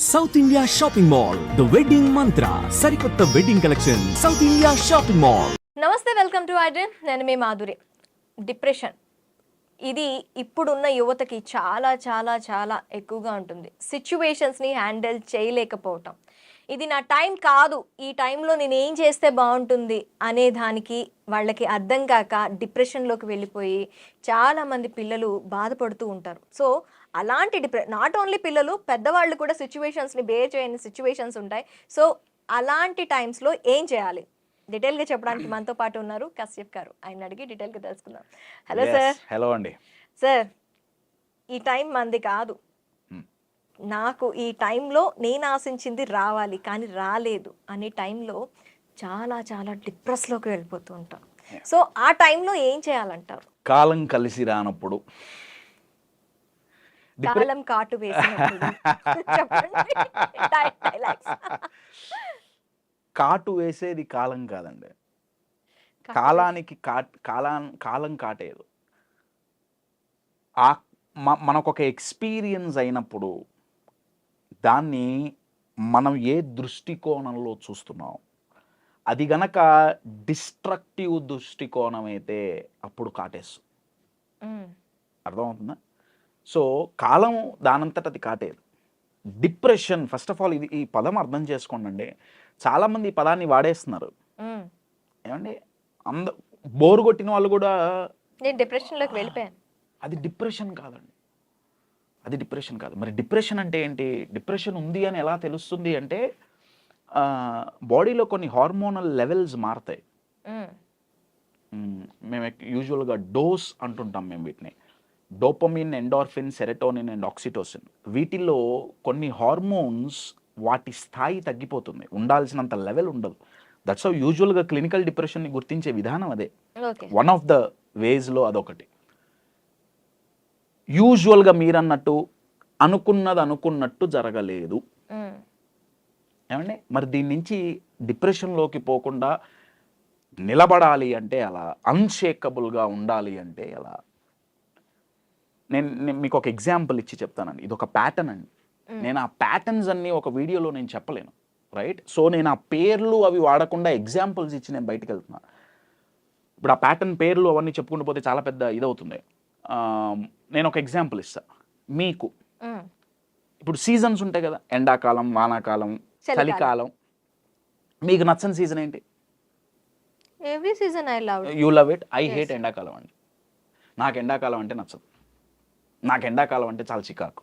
South India shopping mall the wedding మంత్ర సరికొత్త wedding collection south India shopping mall. నమస్తే, welcome to iDream. నేను మీ Madhuri. Depression ఇది ఇప్పుడున్న యువతకి చాలా చాలా చాలా ఎక్కువగా ఉంటుంది. సిచ్యువేషన్స్ని హ్యాండిల్ చేయలేకపోవటం, ఇది నా టైం కాదు, ఈ టైంలో నేను ఏం చేస్తే బాగుంటుంది అనే దానికి వాళ్ళకి అర్థం కాక డిప్రెషన్లోకి వెళ్ళిపోయి చాలామంది పిల్లలు బాధపడుతూ ఉంటారు. సో అలాంటి నాట్ ఓన్లీ పిల్లలు, పెద్దవాళ్ళు కూడా సిచ్యువేషన్స్ని బేర్ చేయని సిచ్యువేషన్స్ ఉంటాయి. సో అలాంటి టైమ్స్లో ఏం చేయాలి డీటెయిల్గా చెప్పడానికి మనతో పాటు ఉన్నారు కశ్యప్ గారు. ఆయన అడిగి డీటెయిల్గా తెలుసుకుందాం. Hello sir. హలో అండి. సార్, ఈ టైం మంది కాదు, నాకు ఈ టైంలో నేను ఆశించింది రావాలి కానీ రాలేదు అనే టైంలో చాలా చాలా డిప్రెస్లోకి వెళ్ళిపోతూ ఉంటాం. సో ఆ టైంలో ఏం చేయాలంటారు? కాలం కలిసి రానప్పుడు, కాలం కాటు వేసినప్పుడు చెప్పండి. డైలాగ్స్. కాటు వేసేది కాలం కాదండి, కాలం కాటేదు. మనకొక ఎక్స్పీరియన్స్ అయినప్పుడు దాన్ని మనం ఏ దృష్టికోణంలో చూస్తున్నాం, అది గనక డిస్ట్రక్టివ్ దృష్టికోణం అయితే అప్పుడు కాటేస్తుంది. అర్థమవుతుందా? సో కాలం దానంతట అది కాటేది. డిప్రెషన్, ఫస్ట్ ఆఫ్ ఆల్ ఈ పదం అర్థం చేసుకోండి. చాలామంది ఈ పదాన్ని వాడేస్తున్నారు. ఏమండి, బోరు కొట్టిన వాళ్ళు కూడా నేను డిప్రెషన్లోకి వెళ్ళిపోయాను, అది డిప్రెషన్ కాదండి, అది డిప్రెషన్ కాదు. మరి డిప్రెషన్ అంటే ఏంటి? డిప్రెషన్ ఉంది అని ఎలా తెలుస్తుంది అంటే బాడీలో కొన్ని హార్మోనల్ లెవెల్స్ మారుతాయి. మేము యూజువల్గా డోస్ అంటుంటాం మేము వీటిని. Dopamine, endorphin, serotonin and oxytocin. వీటిల్లో కొన్ని హార్మోన్స్ వాటి స్థాయి తగ్గిపోతుంది, ఉండాల్సినంత లెవెల్ ఉండదు. దట్స్ హౌ యూజువల్గా క్లినికల్ డిప్రెషన్ని గుర్తించే విధానం అదే. వన్ ఆఫ్ ద వేస్లో అదొకటి. యూజువల్గా మీరన్నట్టు అనుకున్నట్టు జరగలేదు. ఏమండి, మరి దీని నుంచి డిప్రెషన్లోకి పోకుండా నిలబడాలి అంటే ఎలా, అన్షేకబుల్గా ఉండాలి అంటే ఎలా? నేను మీకు ఒక ఎగ్జాంపుల్ ఇచ్చి చెప్తానండి. ఇది ఒక ప్యాటర్న్ అండి. నేను ఆ ప్యాటర్న్స్ అన్నీ ఒక వీడియోలో నేను చెప్పలేను, రైట్? సో నేను ఆ పేర్లు అవి వాడకుండా ఎగ్జాంపుల్స్ ఇచ్చి నేను బయటకు వెళ్తున్నాను. ఇప్పుడు ఆ ప్యాటర్న్ పేర్లు అవన్నీ చెప్పుకుంటూ పోతే చాలా పెద్ద ఇదవుతుంది. నేను ఒక ఎగ్జాంపుల్ ఇస్తాను మీకు. ఇప్పుడు సీజన్స్ ఉంటాయి కదా, ఎండాకాలం, వానాకాలం, చలికాలం. మీకు నచ్చని సీజన్ ఏంటి? Every season I love. You love it. I hate ఎండాకాలం అండి. నాకు ఎండాకాలం అంటే నచ్చదు. నాకు ఎండాకాలం అంటే చాలా చికాకు.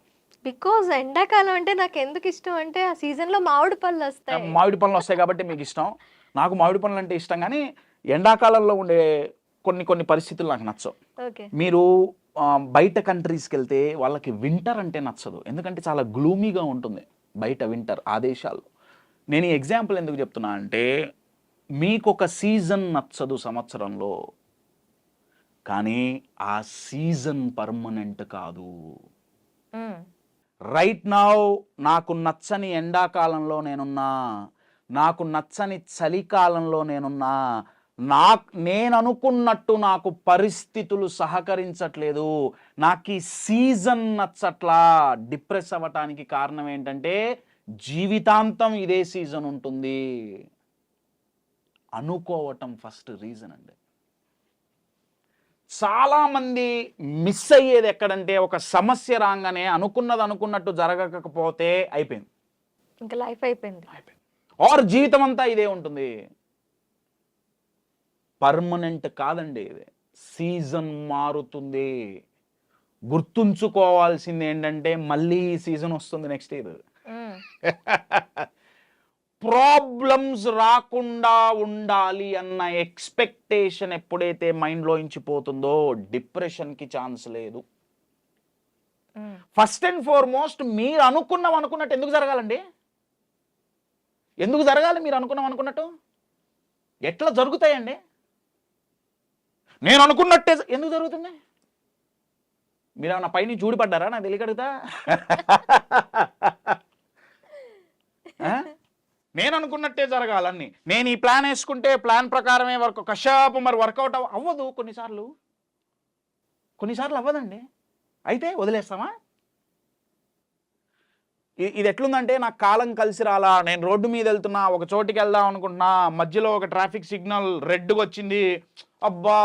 బికాజ్ ఎండాకాలం అంటే నాకు ఎందుకు ఇష్టం అంటే ఆ సీజన్లో మామిడి పళ్ళు వస్తాయి. మామిడి పళ్ళు వస్తాయి కాబట్టి మీకు ఇష్టం. నాకు మామిడి పళ్ళు అంటే ఇష్టం, కానీ ఎండాకాలంలో ఉండే కొన్ని పరిస్థితులు నాకు నచ్చవు. మీరు బయట కంట్రీస్కి వెళ్తే వాళ్ళకి వింటర్ అంటే నచ్చదు, ఎందుకంటే చాలా గ్లూమీగా ఉంటుంది బయట వింటర్ ఆ దేశాల్లో. నేను ఈ ఎగ్జాంపుల్ ఎందుకు చెప్తున్నా అంటే, మీకు ఒక సీజన్ నచ్చదు సంవత్సరంలో, కానీ ఆ సీజన్ పర్మనెంట్ కాదు. రైట్ నౌ నాకు నచ్చని ఎండాకాలంలో నేనున్నా, నాకు నచ్చని చలికాలంలో నేనున్నా, నేను అనుకున్నట్టు నాకు పరిస్థితులు సహకరించట్లేదు, నాకు ఈ సీజన్ నచ్చట్లా. డిప్రెస్ అవ్వటానికి కారణం ఏంటంటే జీవితాంతం ఇదే సీజన్ ఉంటుంది అనుకోవటం ఫస్ట్ రీజన్ అండి. చాలామంది మిస్ అయ్యేది ఎక్కడంటే, ఒక సమస్య రాగానే అనుకున్నట్టు జరగకపోతే అయిపోయింది, ఇంకా లైఫ్ అయిపోయింది. ఆర్ జీవితం అంతా ఇదే ఉంటుంది. పర్మనెంట్ కాదండి ఇది, సీజన్ మారుతుంది. గుర్తుంచుకోవాల్సింది ఏంటంటే, మళ్ళీ ఈ సీజన్ వస్తుంది నెక్స్ట్ ఇయర్. ప్రాబ్లమ్స్ రాకుండా ఉండాలి అన్న ఎక్స్పెక్టేషన్ ఎప్పుడైతే మైండ్లో ఇంచిపోతుందో డిప్రెషన్కి ఛాన్స్ లేదు. ఫస్ట్ అండ్ ఫార్మోస్ట్ మీరు అనుకున్నట్టు ఎందుకు జరగాలండి? ఎందుకు జరగాలి? మీరు అనుకున్నట్టు ఎట్లా జరుగుతాయండి? నేను అనుకున్నట్టే ఎందుకు జరుగుతుంది? మీరు ఏమన్నా పైన చూడిపడ్డారా? నాకు తెలియకడుగుతా. నేను అనుకున్నట్టే జరగాలని, నేను ఈ ప్లాన్ వేసుకుంటే ప్లాన్ ప్రకారమే కషాపు మరి వర్కౌట్ అవ్వదు. కొన్నిసార్లు అవ్వదండి. అయితే వదిలేస్తామా? ఇది ఎట్లుందంటే నాకు కాలం కలిసి రాలా, నేను రోడ్డు మీద వెళ్తున్నా, ఒక చోటికి వెళ్దాం అనుకుంటున్నా, మధ్యలో ఒక ట్రాఫిక్ సిగ్నల్ రెడ్గా వచ్చింది, అబ్బా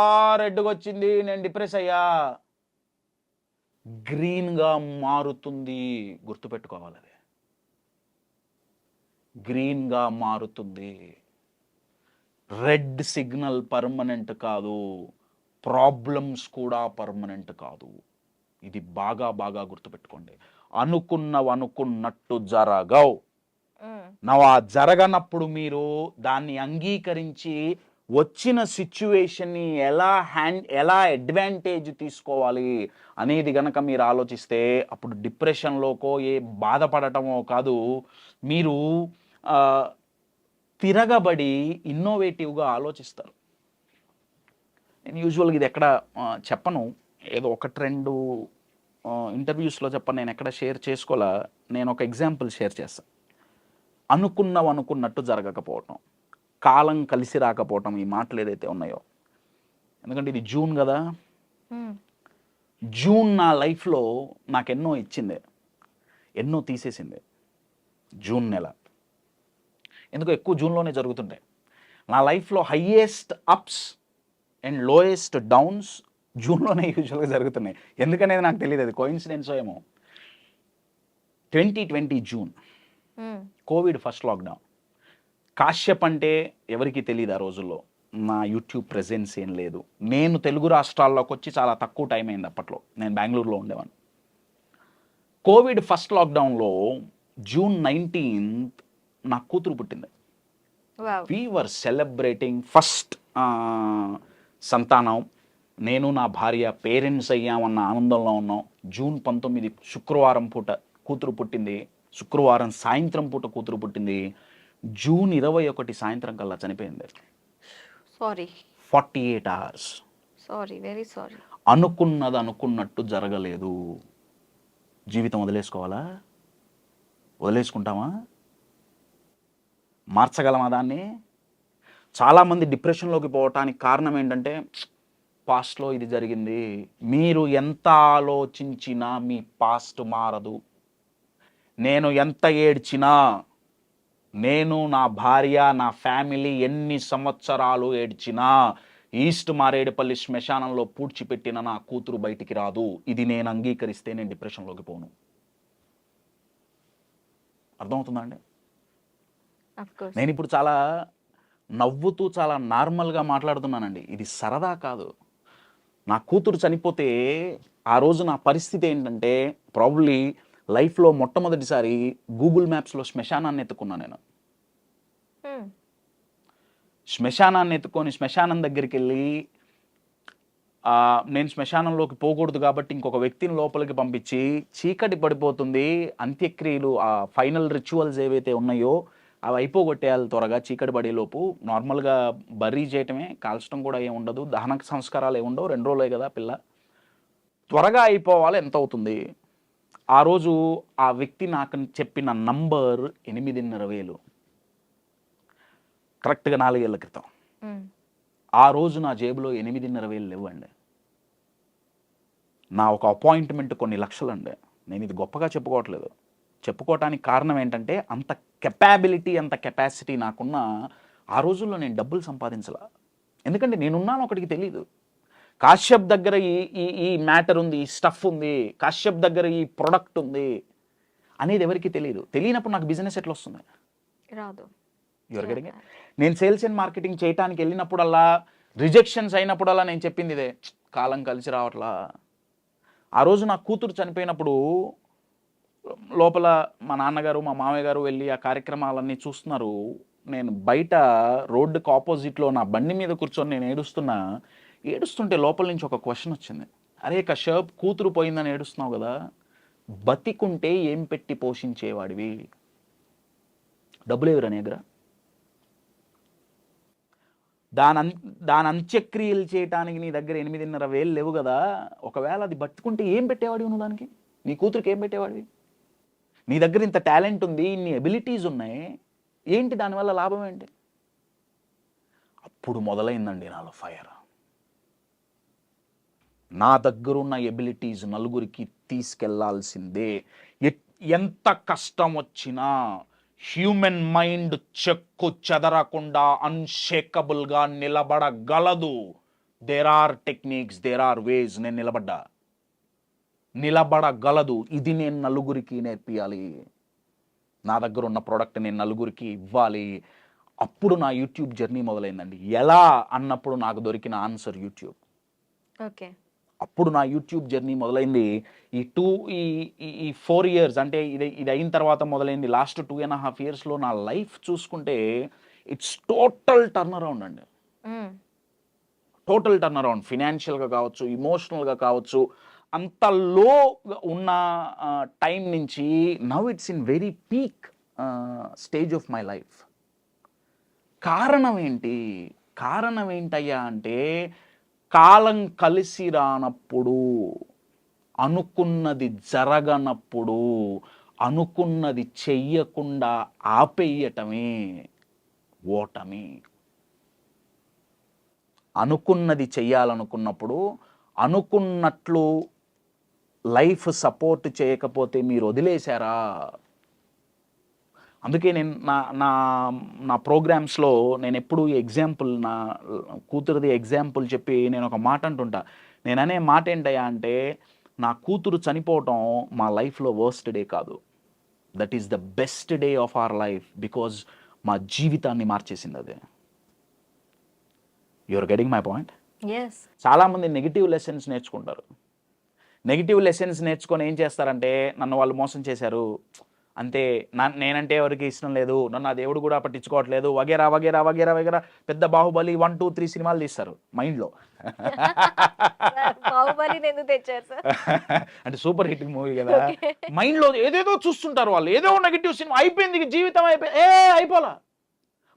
రెడ్గా వచ్చింది, నేను డిప్రెస్ అయ్యా. గ్రీన్గా మారుతుంది, గుర్తుపెట్టుకోవాలి. అది గ్రీన్గా మారుతుంది. రెడ్ సిగ్నల్ పర్మనెంట్ కాదు, ప్రాబ్లమ్స్ కూడా పర్మనెంట్ కాదు. ఇది బాగా బాగా గుర్తుపెట్టుకోండి. అనుకున్నట్టు జరగవు. ఆ జరగనప్పుడు మీరు దాన్ని అంగీకరించి వచ్చిన సిచ్యువేషన్ని ఎలా అడ్వాంటేజ్ తీసుకోవాలి అనేది గనక మీరు ఆలోచిస్తే అప్పుడు డిప్రెషన్లోకో బాధపడటమో కాదు, మీరు తిరగబడి ఇన్నోవేటివ్గా ఆలోచిస్తారు. నేను యూజువల్గా ఇది ఎక్కడ చెప్పను, ఏదో ఒకటి రెండు ఇంటర్వ్యూస్లో చెప్పను, నేను ఎక్కడ షేర్ చేసుకోవాలా. నేను ఒక ఎగ్జాంపుల్ షేర్ చేస్తాను. అనుకున్నట్టు జరగకపోవటం, కాలం కలిసి రాకపోవటం, ఈ మాటలు ఏదైతే ఉన్నాయో. ఎందుకంటే ఇది జూన్ కదా, జూన్ నా లైఫ్లో నాకు ఎన్నో ఇచ్చింది, ఎన్నో తీసేసింది. జూన్ నెల ఎందుకో ఎక్కువ జూన్లోనే జరుగుతుంటాయి. నా లైఫ్లో highest ups and lowest downs జూన్లోనే యూజువల్గా జరుగుతున్నాయి. ఎందుకనేది నాకు తెలియదు, అది కోయిన్సిడెన్సో ఏమో. 2020 June, covid first lockdown. Kashyap అంటే ఎవరికి తెలియదు ఆ రోజుల్లో, నా యూట్యూబ్ ప్రెజెన్స్ ఏం లేదు. నేను తెలుగు రాష్ట్రాల్లోకి వచ్చి చాలా తక్కువ టైం అయింది అప్పట్లో, నేను బెంగళూరులో ఉండేవాడిని. కోవిడ్ ఫస్ట్ లాక్డౌన్లో జూన్ 19th నా కూతురు పుట్టింది. వీ వర్ సెలబ్రేటింగ్ ఫస్ట్ సంతానం. నేను నా భార్య పేరెంట్స్ అయ్యామన్న ఆనందంలో ఉన్నాం. జూన్ 19 శుక్రవారం పూట కూతురు పుట్టింది. శుక్రవారం సాయంత్రం పూట కూతురు పుట్టింది. జూన్ 21 సాయంత్రం కల్లా చనిపోయింది. 48 hours. Very sorry. అనుకున్నట్టు జరగలేదు. జీవితం వదిలేసుకోవాలా? వదిలేసుకుంటామా? మార్చగలమా దాన్ని? చాలామంది డిప్రెషన్లోకి పోవటానికి కారణం ఏంటంటే, పాస్ట్లో ఇది జరిగింది. మీరు ఎంత ఆలోచించినా మీ పాస్ట్ మారదు. నేను ఎంత ఏడ్చినా, నేను నా భార్య నా ఫ్యామిలీ ఎన్ని సంవత్సరాలు ఏడ్చినా, ఈస్ట్ మారేడుపల్లి శ్మశానంలో పూడ్చిపెట్టిన నా కూతురు బయటికి రాదు. ఇది నేను అంగీకరిస్తే నేను డిప్రెషన్లోకి పోను. అర్థమవుతుందా అండి? నేను ఇప్పుడు చాలా నవ్వుతూ చాలా నార్మల్గా మాట్లాడుతున్నానండి, ఇది సరదా కాదు. నా కూతురు చనిపోతే ఆ రోజు నా పరిస్థితి ఏంటంటే, ప్రాబబ్లీ లైఫ్లో మొట్టమొదటిసారి గూగుల్ మ్యాప్స్లో శ్మశానాన్ని ఎత్తుకున్నాను నేను. శ్మశానాన్ని ఎత్తుకొని శ్మశానం దగ్గరికి వెళ్ళి, నేను శ్మశానంలోకి పోకూడదు కాబట్టి ఇంకొక వ్యక్తిని లోపలికి పంపించి, చీకటి పడిపోతుంది, అంత్యక్రియలు ఆ ఫైనల్ రిచువల్స్ ఏవైతే ఉన్నాయో అవి అయిపోగొట్టేయాలి త్వరగా, చీకటి పడేలోపు. నార్మల్గా బర్రీ చేయటమే, కాల్చడం కూడా ఏమి ఉండదు, దహన సంస్కారాలు ఏమి ఉండవు, 2 రోజులే కదా పిల్ల, త్వరగా అయిపోవాలి, ఎంత అవుతుంది. ఆ రోజు ఆ వ్యక్తి నాకు చెప్పిన నంబర్ 8,500,000, కరెక్ట్గా 4 ఏళ్ల క్రితం. ఆ రోజు నా జేబులో 8,500,000 లేవండి. నా ఒక అపాయింట్మెంట్ కొన్ని లక్షలండి. నేను ఇది గొప్పగా చెప్పుకోవట్లేదు, చెప్పుకోవటానికి కారణం ఏంటంటే, అంత కెపాబిలిటీ, అంత కెపాసిటీ నాకున్న ఆ రోజుల్లో నేను డబ్బులు సంపాదించలా. ఎందుకంటే నేనున్నాను ఒకటికి తెలీదు. కాశ్యప్ దగ్గర ఈ మ్యాటర్ ఉంది, ఈ స్టఫ్ ఉంది, కాశ్యప్ దగ్గర ఈ ప్రొడక్ట్ ఉంది అనేది ఎవరికి తెలియదు. తెలియనప్పుడు నాకు బిజినెస్ ఎట్లా వస్తుంది? రాదు. ఎవరికడిగా నేను సేల్స్ అండ్ మార్కెటింగ్ చేయడానికి వెళ్ళినప్పుడల్లా, రిజెక్షన్స్ అయినప్పుడల్లా నేను చెప్పింది ఇదే, కాలం కలిసి రావట్లా. ఆ రోజు నా కూతురు చనిపోయినప్పుడు లోపల మా నాన్నగారు మా మామయ్య గారు వెళ్ళి ఆ కార్యక్రమాలన్నీ చూస్తున్నారు. నేను బయట రోడ్డుకు ఆపోజిట్లో నా బండి మీద కూర్చొని నేను ఏడుస్తుంటే లోపల నుంచి ఒక క్వశ్చన్ వచ్చింది. అరే కశ్యప్, కూతురు పోయిందని ఏడుస్తున్నావు కదా, బతికుంటే ఏం పెట్టి పోషించేవాడివి? డబ్బులు ఎవరు నీ దగ్గర? దాని అంత్యక్రియలు చేయటానికి నీ దగ్గర 8,500,000 లేవు కదా. ఒకవేళ అది బతుకుంటే ఏం పెట్టేవాడివి నువ్వు దానికి? నీ కూతురికి ఏం పెట్టేవాడివి? నీ దగ్గర ఇంత టాలెంట్ ఉంది, ఇన్ని ఎబిలిటీస్ ఉన్నాయి, ఏంటి దానివల్ల లాభం ఏంటి? అప్పుడు మొదలైందండి నాలో ఫైర్. నా దగ్గరున్న ఎబిలిటీస్ నలుగురికి తీసుకెళ్లాల్సిందే. ఎంత కష్టం వచ్చినా హ్యూమన్ మైండ్ చెక్కు చెదరకుండా అన్షేకబుల్గా నిలబడగలదు. There are techniques, there are ways. నేను నిలబడగలదు. ఇది నేను నలుగురికి నేర్పియాలి. నా దగ్గర ఉన్న ప్రోడక్ట్ నేను నలుగురికి ఇవ్వాలి. అప్పుడు నా యూట్యూబ్ జర్నీ మొదలైందండి. ఎలా అన్నప్పుడు నాకు దొరికిన ఆన్సర్ యూట్యూబ్. ఓకే. అప్పుడు నా యూట్యూబ్ జర్నీ మొదలైంది. ఈ 4 years అంటే ఇది అయిన తర్వాత మొదలైంది. లాస్ట్ 2.5 yearsలో నా లైఫ్ చూసుకుంటే ఇట్స్ టోటల్ టర్న్ అరౌండ్ అండి. Total turn around. ఫినాన్షియల్గా కావచ్చు, ఇమోషనల్గా కావచ్చు. అంత లో ఉన్న టైం నుంచి now it's in very peak stage of my life. కారణం ఏంటయ్యా అంటే కాలం కలిసి రానప్పుడు, అనుకున్నది జరగనప్పుడు, అనుకున్నది చెయ్యకుండా ఆపేయటమే ఓటమి. అనుకున్నది చెయ్యాలనుకున్నప్పుడు, అనుకున్నట్లు లైఫ్ సపోర్ట్ చేయకపోతే మీరు వదిలేశారా? అందుకే నేను నా ప్రోగ్రామ్స్లో నేను ఎప్పుడు ఎగ్జాంపుల్, నా కూతురుది ఎగ్జాంపుల్ చెప్పి నేను ఒక మాట అంటుంటా. నేను అనే మాట ఏంటయ్యా అంటే, నా కూతురు చనిపోవటం మా లైఫ్లో వర్స్ట్ డే కాదు. That is the best day of our life. Because మా జీవితాన్ని మార్చేసింది అదే. You're getting my point? చాలామంది నెగిటివ్ లెసన్స్ నేర్చుకుంటారు. నెగిటివ్ లెసన్స్ నేర్చుకొని ఏం చేస్తారంటే, నన్ను వాళ్ళు మోసం చేశారు, అంతే, నేనంటే ఎవరికి ఇష్టం లేదు, నన్ను ఆ దేవుడు కూడా పట్టించుకోవట్లేదు, వగేరా వగేరా వగేరా వగేరా. పెద్ద బాహుబలి 1, 2, 3 సినిమాలు తీస్తారు మైండ్లో. అంటే సూపర్ హిట్ మూవీ కదా. మైండ్లో ఏదేదో చూస్తుంటారు వాళ్ళు. ఏదో నెగిటివ్ సినిమా అయిపోయింది, జీవితం అయిపోయింది. అయిపోలా.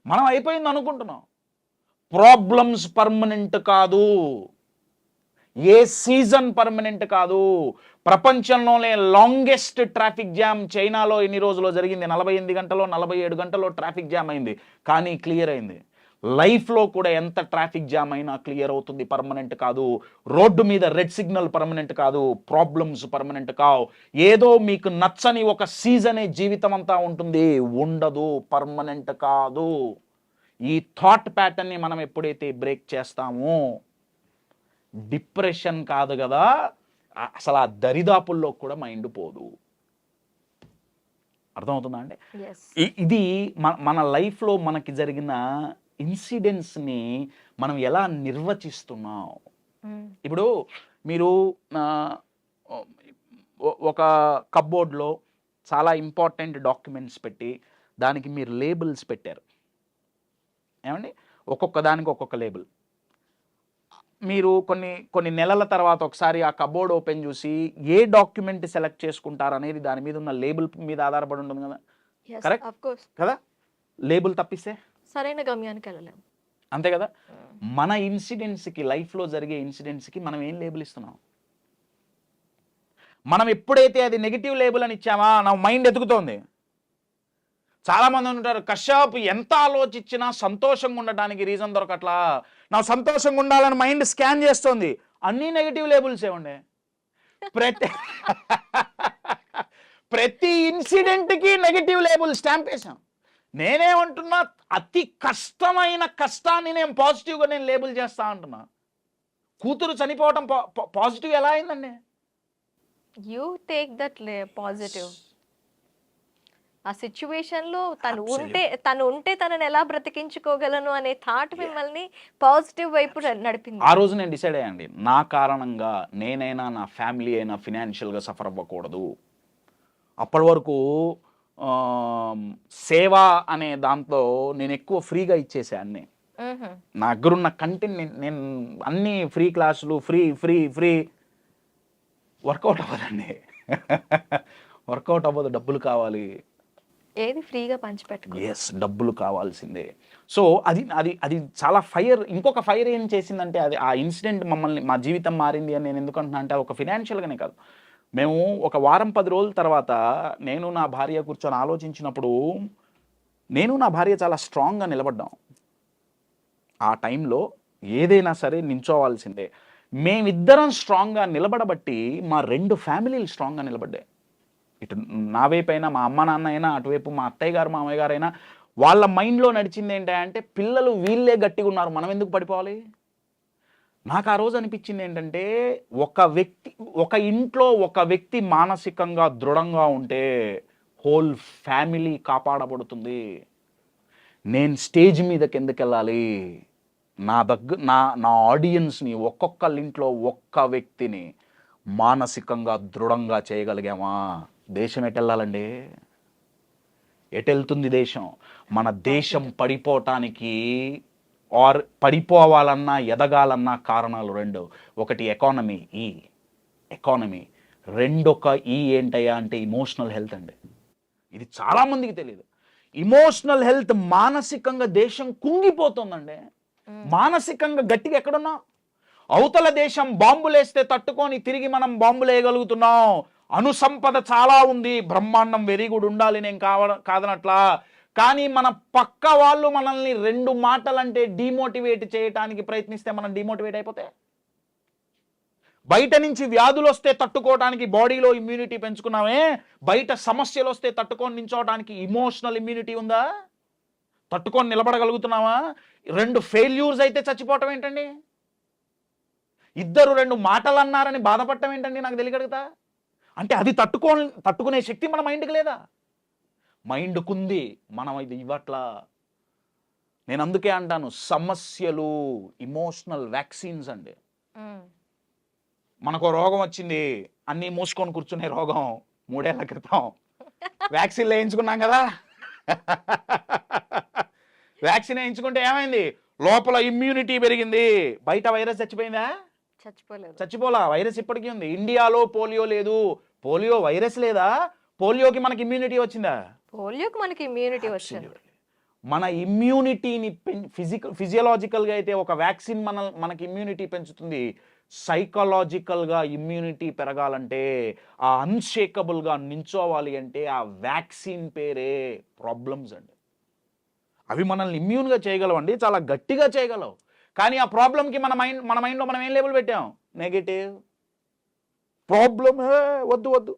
మనం అయిపోయింది అనుకుంటున్నాం. ప్రాబ్లమ్స్ పర్మనెంట్ కాదు. ఏ సీజన్ పర్మనెంట్ కాదు. ప్రపంచంలోనే లాంగెస్ట్ ట్రాఫిక్ జామ్ చైనాలో ఎన్ని రోజుల్లో జరిగింది? 48 గంటలో 47 గంటలో ట్రాఫిక్ జామ్ అయింది, కానీ క్లియర్ అయింది. లైఫ్లో కూడా ఎంత ట్రాఫిక్ జామ్ అయినా క్లియర్ అవుతుంది, పర్మనెంట్ కాదు. రోడ్డు మీద రెడ్ సిగ్నల్ పర్మనెంట్ కాదు. ప్రాబ్లమ్స్ పర్మనెంట్ కావు. ఏదో మీకు నచ్చని ఒక సీజనే జీవితం అంతా ఉంటుంది, ఉండదు, పర్మనెంట్ కాదు. ఈ థాట్ ప్యాటర్న్ని మనం ఎప్పుడైతే బ్రేక్ చేస్తామో, డిప్రెషన్ కాదు కదా, అసలు ఆ దరిదాపుల్లో కూడా మైండ్ పోదు. అర్థమవుతుందా అండి? ఇది మన లైఫ్లో మనకి జరిగిన ఇన్సిడెంట్స్ని మనం ఎలా నిర్వచిస్తున్నాం. ఇప్పుడు మీరు ఒక కప్బోర్డ్లో చాలా ఇంపార్టెంట్ డాక్యుమెంట్స్ పెట్టి దానికి మీరు లేబుల్స్ పెట్టారు. ఏమండి? ఒక్కొక్క దానికి ఒక్కొక్క లేబుల్. మీరు కొన్ని నెలల తర్వాత ఒకసారి ఆ కబోర్డ్ ఓపెన్ చూసి ఏ డాక్యుమెంట్ సెలెక్ట్ చేసుకుంటారు అనేది దాని మీద ఉన్న లేబుల్ మీద ఆధారపడి ఉంటుంది కదా. కరెక్ట్ కదా? లేబుల్ తప్పిస్తే సరైన గమ్యానికి వెళ్ళలేం. అంతే కదా. మన ఇన్సిడెంట్స్కి, లైఫ్లో జరిగే ఇన్సిడెంట్స్కి మనం ఏం లేబుల్ ఇస్తున్నాం? మనం ఎప్పుడైతే అది నెగిటివ్ లేబుల్ అని ఇచ్చామా, నా మైండ్ ఎదుగుతోంది. చాలామంది ఉంటారు, కశ్యప్ ఎంత ఆలోచించినా సంతోషంగా ఉండటానికి రీజన్ దొరకట్లా, నా సంతోషంగా ఉండాలని మైండ్ స్కాన్ చేస్తుంది. అన్నీ నెగిటివ్ లేబుల్సే ఉండే. ప్రతి ఇన్సిడెంట్కి నెగిటివ్ లేబుల్ స్టాంప్ వేసాం. నేనేమంటున్నా, అతి కష్టమైన కష్టాన్ని నేను పాజిటివ్గా నేను లేబుల్ చేస్తా అంటున్నా. కూతురు చనిపోవటం పాజిటివ్ ఎలా అయిందండి? You take that positive. ఆ సిచ్యువేషన్లో తను ఉంటే తనని ఎలా బ్రతికించుకోగలను అనే థాట్ మిమ్మల్ని పాజిటివ్ వైపు నడిపింది. ఆ రోజు నేను డిసైడ్ అయ్యండి, నా కారణంగా నేనైనా, నా ఫ్యామిలీ అయినా ఫినాన్షియల్గా సఫర్ అవ్వకూడదు. అప్పటి వరకు సేవ అనే దాంతో నేను ఎక్కువ ఫ్రీగా ఇచ్చేసా అన్నీ. నా దగ్గరున్న కంటెంట్ నేను అన్ని ఫ్రీ క్లాసులు, ఫ్రీ ఫ్రీ ఫ్రీ వర్కౌట్ అవ్వదండి. వర్కౌట్ అవ్వదు, డబ్బులు కావాలి. ఏది ఫ్రీగా పంచిపెట్టుకో. ఎస్, డబ్బులు కావాల్సిందే. సో అది చాలా ఫైర్. ఇంకొక ఫైర్ ఏం చేసిందంటే, అది ఆ ఇన్సిడెంట్ మా జీవితం మారింది అని నేను ఎందుకంటున్నా అంటే, ఒక ఫినాన్షియల్గానే కాదు. మేము ఒక వారం 10 రోజుల తర్వాత నేను నా భార్య కూర్చొని ఆలోచించినప్పుడు, నేను నా భార్య చాలా స్ట్రాంగ్గా నిలబడ్డాం. ఆ టైంలో ఏదైనా సరే ఇటు నా వైపు అయినా, మా అమ్మ నాన్న అయినా, అటువైపు మా అత్తయ్య గారు మామయ్య గారు అయినా, వాళ్ళ మైండ్లో నడిచింది ఏంటంటే పిల్లలు వీళ్ళే గట్టిగా ఉన్నారు, మనం ఎందుకు పడిపోవాలి. నాకు ఆ రోజు అనిపించింది ఏంటంటే ఒక ఇంట్లో ఒక వ్యక్తి మానసికంగా దృఢంగా ఉంటే హోల్ ఫ్యామిలీ కాపాడబడుతుంది. నేను స్టేజ్ మీదకి ఎందుకు వెళ్ళాలి, నా ఆడియన్స్ని, ఒక్కొక్కళ్ళ ఇంట్లో ఒక్క వ్యక్తిని మానసికంగా దృఢంగా చేయగలిగామా, దేశం ఎటెళ్ళాలండి, ఎటెళ్తుంది దేశం. మన దేశం పడిపోవటానికి పడిపోవాలన్నా ఎదగాలన్నా కారణాలు రెండు. ఒకటి ఎకానమీ, రెండొక ఏంటయ్యా అంటే ఇమోషనల్ హెల్త్ అండి. ఇది చాలామందికి తెలియదు. ఇమోషనల్ హెల్త్, మానసికంగా దేశం కుంగిపోతుందండి. మానసికంగా గట్టిగా ఎక్కడున్నాం, అవతల దేశం బాంబులేస్తే తట్టుకొని తిరిగి మనం బాంబులేయగలుగుతున్నాం. అనుసంపద చాలా ఉంది, బ్రహ్మాండం వెరీ గుడ్, ఉండాలి, నేను కాదనట్లా. కానీ మన పక్క వాళ్ళు మనల్ని 2 మాటలంటే డిమోటివేట్ చేయడానికి ప్రయత్నిస్తే మనం డిమోటివేట్ అయిపోతే, బయట నుంచి వ్యాధులు వస్తే తట్టుకోవడానికి బాడీలో ఇమ్యూనిటీ పెంచుకున్నామే, బయట సమస్యలు వస్తే తట్టుకొని నించోవడానికి ఇమోషనల్ ఇమ్యూనిటీ ఉందా, తట్టుకొని నిలబడగలుగుతున్నావా. 2 ఫెయిల్యూర్స్ అయితే చచ్చిపోవటం ఏంటండి, 2 మాటలు అన్నారని బాధపడటం ఏంటండి, నాకు తెలియగలుగుతా. అంటే అది తట్టుకునే శక్తి మన మైండ్కి లేదా, మైండ్కుంది, మనం ఇది ఇవ్వట్లా. నేను అందుకే అంటాను, సమస్యలు ఇమోషనల్ వ్యాక్సిన్స్ అండి. మనకు రోగం వచ్చింది, అన్నీ మూసుకొని కూర్చునే రోగం 3 ఏళ్ల క్రితం వ్యాక్సిన్ వేయించుకున్నాం కదా. వ్యాక్సిన్ వేయించుకుంటే ఏమైంది, లోపల ఇమ్యూనిటీ పెరిగింది, బయట వైరస్ చచ్చిపోయిందా, చచ్చిపోలా, వైరస్ ఇప్పటికీ ఉంది. ఇండియాలో పోలియో లేదు, పోలియో వైరస్ లేదా, పోలియోకి మనకి ఇమ్యూనిటీ వచ్చిందా, పోలియోకి మనకి ఇమ్యూనిటీ వచ్చింది. మన ఇమ్యూనిటీని ఫిజియలాజికల్గా అయితే ఒక వ్యాక్సిన్ మనకి ఇమ్యూనిటీ పెంచుతుంది. సైకలాజికల్గా ఇమ్యూనిటీ పెరగాలంటే, ఆ అన్షేకబుల్గా నించోవాలి అంటే ఆ వ్యాక్సిన్ పేరే ప్రాబ్లమ్స్ అండి. అవి మనల్ని ఇమ్యూన్గా చేయగలవండి, చాలా గట్టిగా చేయగలవు. కానీ ఆ ప్రాబ్లంకి మన మైండ్లో మనం ఏం లేబుల్ పెట్టాం, నెగటివ్. వద్దు,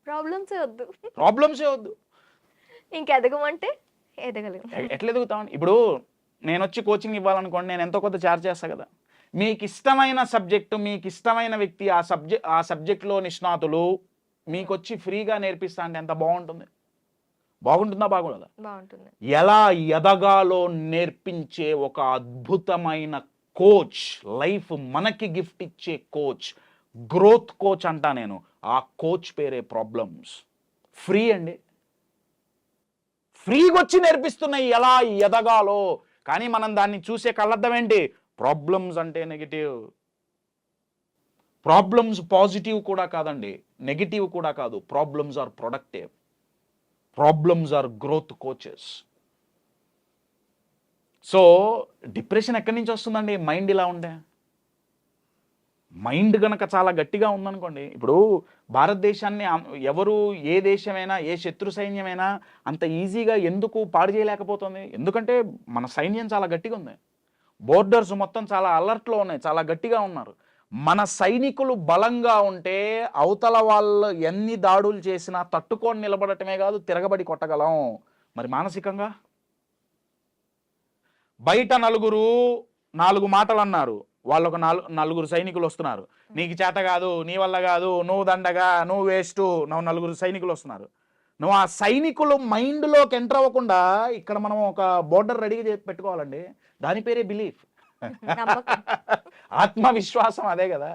ప్రాబ్లమ్సే వద్దు. ఇంకెదగమంటే ఎదగలేము. ఎట్లా ఎదుగుతాం. ఇప్పుడు నేను వచ్చి కోచింగ్ ఇవ్వాలనుకోండి, నేను ఎంతో కొంత ఛార్జ్ చేస్తా కదా. మీకు ఇష్టమైన సబ్జెక్టు, మీకు ఇష్టమైన వ్యక్తి, ఆ సబ్జెక్టులో నిష్ణాతులు మీకు వచ్చి ఫ్రీగా నేర్పిస్తా అంటే ఎంత బాగుంటుందా, బాగుంటుందా. ఎలా ఎదగాలో నేర్పించే ఒక అద్భుతమైన కోచ్, లైఫ్ మనకి గిఫ్ట్ ఇచ్చే కోచ్, గ్రోత్ కోచ్ అంటా నేను. ఆ కోచ్ పేరే ప్రాబ్లమ్స్. ఫ్రీ అండి, ఫ్రీగా వచ్చి నేర్పిస్తున్నాయి ఎలా ఎదగాలో. కానీ మనం దాన్ని చూసే కళ్ళర్థం ఏంటి, ప్రాబ్లమ్స్ అంటే నెగిటివ్. ప్రాబ్లమ్స్ పాజిటివ్ కూడా కాదండి, నెగిటివ్ కూడా కాదు. Problems are productive, problems are growth coaches. So depression ఎక్కడి నుంచి వస్తుందండి, మైండ్ ఇలా ఉండే. మైండ్ గనక చాలా గట్టిగా ఉందనుకోండి, ఇప్పుడు భారతదేశాన్ని ఎవరు, ఏ దేశమైనా, ఏ శత్రు సైన్యమైనా అంత ఈజీగా ఎందుకు పాడు చేయలేకపోతుంది, ఎందుకంటే మన సైన్యం చాలా గట్టిగా ఉంది. బోర్డర్స్ మొత్తం చాలా అలర్ట్లో ఉన్నాయి, చాలా గట్టిగా ఉన్నారు. మన సైనికులు బలంగా ఉంటే అవతల వాళ్ళు ఎన్ని దాడులు చేసినా తట్టుకొని నిలబడటమే కాదు, తిరగబడి కొట్టగలం. మరి మానసికంగా బయట 4 మాటలు అన్నారు, వాళ్ళొక 4 సైనికులు వస్తున్నారు, నీకు చేత కాదు, నీ వల్ల కాదు, నువ్వు దండగా, నువ్వు వేస్ట్, 4 సైనికులు వస్తున్నారు. నువ్వు ఆ సైనికులు మైండ్లోకి ఎంటర్ అవ్వకుండా ఇక్కడ మనం ఒక బోర్డర్ రెడీగా పెట్టుకోవాలండి. దాని పేరే బిలీఫ్, ఆత్మవిశ్వాసం, అదే కదా.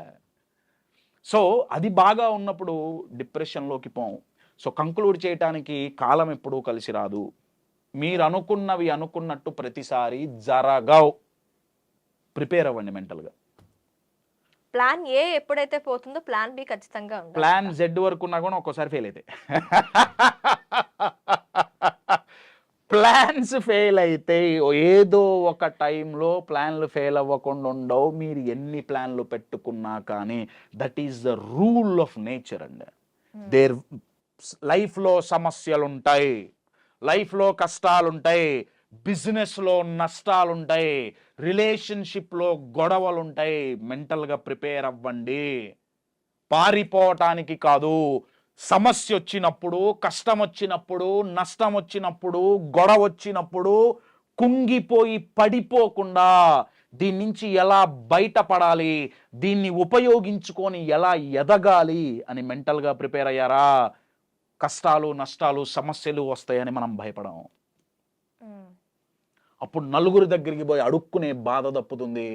సో అది బాగా ఉన్నప్పుడు డిప్రెషన్లోకి పోం. సో కంక్లూడ్ చేయటానికి కాలం ఎప్పుడూ కలిసి రాదు. మీరు అనుకున్నవి అనుకున్నట్టు ప్రతిసారి జరగవు. ప్రిపేర్ అవ్వండి మెంటల్గా. ప్లాన్ ఏ ఎప్పుడైతే పోతుందో ప్లాన్ బి ఖచ్చితంగా ఉండాలి. ప్లాన్ జెడ్ వరకు ఉన్నా కూడా ఒక్కోసారి ఫెయిల్ అయితే, ప్లాన్స్ ఫెయిల్ అయితే ఏదో ఒక టైంలో ప్లాన్లు ఫెయిల్ అవ్వకుండా ఉండవు. మీరు ఎన్ని ప్లాన్లు పెట్టుకున్నా కానీ that is the rule of nature అండి. లైఫ్లో సమస్యలు ఉంటాయి, లైఫ్లో కష్టాలు ఉంటాయి, బిజినెస్లో నష్టాలు ఉంటాయి, రిలేషన్షిప్లో గొడవలు ఉంటాయి. మెంటల్గా ప్రిపేర్ అవ్వండి, పారిపోవటానికి కాదు, సమస్య వచ్చినప్పుడు, కష్టం వచ్చినప్పుడు, నష్టం వచ్చినప్పుడు, గొడవ వచ్చినప్పుడు కుంగిపోయి పడిపోకుండా దీని నుంచి ఎలా బయటపడాలి, దీన్ని ఉపయోగించుకొని ఎలా ఎదగాలి అని మెంటల్గా ప్రిపేర్ అయ్యారా? కష్టాలు, నష్టాలు, సమస్యలు వస్తాయని మనం భయపడం. అప్పుడు నలుగురు దగ్గరికి పోయి అడుక్కునే బాధ తప్పుతుంది.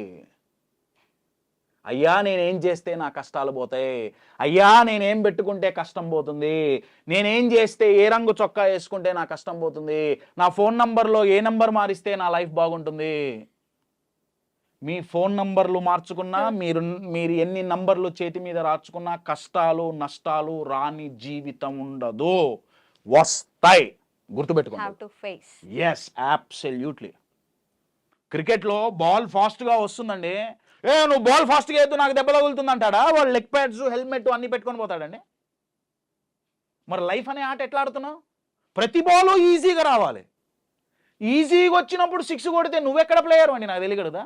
అయ్యా నేనేం చేస్తే నా కష్టాలు పోతాయి, అయ్యా నేనేం పెట్టుకుంటే కష్టం పోతుంది, నేనేం చేస్తే ఏ రంగు చొక్కా వేసుకుంటే నా కష్టం పోతుంది, నా ఫోన్ నంబర్లో ఏ నంబర్ మారిస్తే నా లైఫ్ బాగుంటుంది. మీ ఫోన్ నంబర్లు మార్చుకున్నా, మీరు ఎన్ని నంబర్లు చేతి మీద రాచుకున్నా కష్టాలు నష్టాలు రాని జీవితం ఉండదు, వస్తాయి. గుర్తుపెట్టుకోండి. Yes, absolutely. క్రికెట్లో బాల్ ఫాస్ట్గా వస్తుందండి, నువ్వు బాల్ ఫాస్ట్గా వేద్దు నాకు దెబ్బ తగులుతుంది అంటాడా? వాడు లెగ్ ప్యాడ్స్ హెల్మెట్ అన్ని పెట్టుకొని పోతాడండి. మరి లైఫ్ అనే ఆట ఎట్లా ఆడుతున్నావు? ప్రతి బాలు ఈజీగా రావాలి. ఈజీగా వచ్చినప్పుడు 6 కొడితే నువ్వెక్కడ ప్లేయర్ అండి నాకు తెలియగలదా?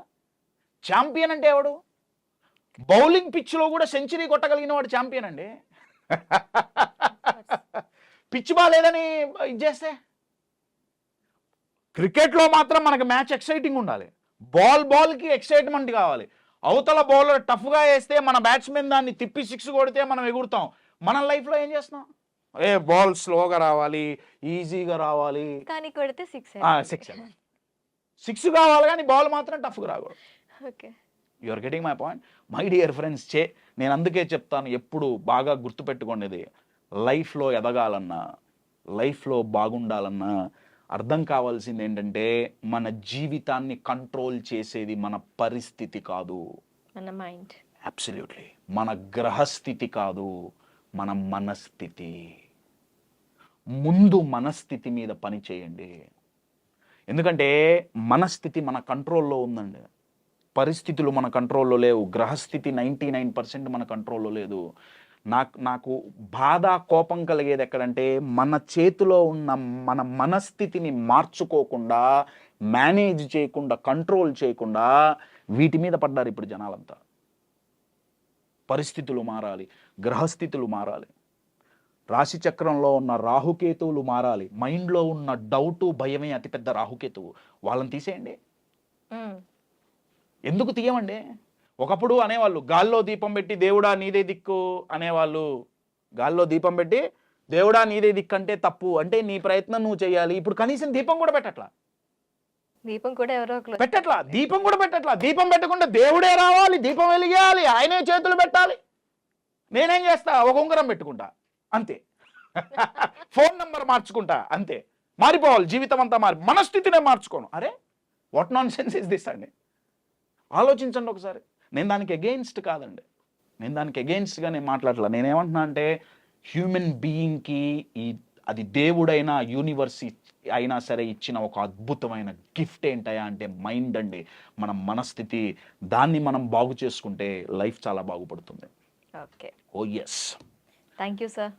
ఛాంపియన్ అంటే ఎవడు? బౌలింగ్ పిచ్లో కూడా సెంచరీ కొట్టగలిగిన వాడు ఛాంపియన్ అండి. పిచ్ బాలేదని ఇది చేస్తే. క్రికెట్లో మాత్రం మనకు మ్యాచ్ ఎక్సైటింగ్ ఉండాలి, బాల్కి ఎక్సైట్మెంట్ కావాలి. అవతల బౌలర్ టఫ్గా వేస్తే మన బ్యాట్స్మెన్ దాన్ని తిప్పి 6 కొడితే మనం ఎగురుతాం. మన లైఫ్లో ఏం చేస్తున్నాం? బాల్ స్లోగా రావాలి, ఈజీగా రావాలి, కానీ కొడితే 6 కావాలి, కానీ బాల్ మాత్రం టఫ్గా రాకూడదు. Okay, you are getting my point my dear friends. నేను అందుకే చెప్తాను, ఎప్పుడు బాగా గుర్తుపెట్టుకోండి, లైఫ్లో ఎదగాలన్నా, లైఫ్లో బాగుండాలన్నా అర్థం కావాల్సింది ఏంటంటే మన జీవితాన్ని కంట్రోల్ చేసేది మన పరిస్థితి కాదు, మన మైండ్. అబ్సల్యూట్లీ. మన గ్రహస్థితి కాదు, మన మనస్థితి. ముందు మనస్థితి మీద పని చేయండి. ఎందుకంటే మనస్థితి మన కంట్రోల్లో ఉందండి, పరిస్థితులు మన కంట్రోల్లో లేవు. గ్రహస్థితి 99% మన కంట్రోల్లో లేదు. నాకు బాధ, కోపం కలిగేది ఎక్కడంటే మన చేతిలో ఉన్న మన మనస్థితిని మార్చుకోకుండా, మేనేజ్ చేయకుండా, కంట్రోల్ చేయకుండా వీటి మీద పడ్డారు ఇప్పుడు జనాలంతా. పరిస్థితులు మారాలి, గ్రహస్థితులు మారాలి, రాశి చక్రంలో ఉన్న రాహుకేతువులు మారాలి. మైండ్లో ఉన్న డౌటు, భయమే అతిపెద్ద రాహుకేతువు. వాళ్ళని తీసేయండి. ఎందుకు తీయమండి? ఒకప్పుడు అనేవాళ్ళు గాల్లో దీపం పెట్టి దేవుడా నీదే దిక్కు అనేవాళ్ళు. గాల్లో దీపం పెట్టి దేవుడా నీదే దిక్కు అంటే తప్పు, అంటే నీ ప్రయత్నం నువ్వు చేయాలి. ఇప్పుడు కనీసం దీపం కూడా పెట్టట్లా, దీపం కూడా ఎవరో పెట్టట్లా, దీపం కూడా పెట్టట్లా. దీపం పెట్టకుండా దేవుడే రావాలి, దీపం వెలిగేయాలి, ఆయనే చేతులు పెట్టాలి. నేనేం చేస్తా? ఒక ఉంగరం పెట్టుకుంటా అంతే, ఫోన్ నంబర్ మార్చుకుంటా అంతే. మారిపోవాలి జీవితం అంతా, మనస్థితినే మార్చుకోను. అరే what non sense is this అండి? ఆలోచించండి ఒకసారి. నేను దానికి అగెయిన్స్ట్ కాదండి, నేను దానికి అగెయిన్స్ట్గా నేను మాట్లాడలే. నేనేమంటున్నా అంటే హ్యూమన్ బీయింగ్కి అది దేవుడైనా యూనివర్స్ అయినా సరే ఇచ్చిన ఒక అద్భుతమైన గిఫ్ట్ ఏంటయా అంటే మైండ్ అండి, మన మనస్థితి. దాన్ని మనం బాగు చేసుకుంటే లైఫ్ చాలా బాగుపడుతుంది. Okay, oh yes. Thank you sir.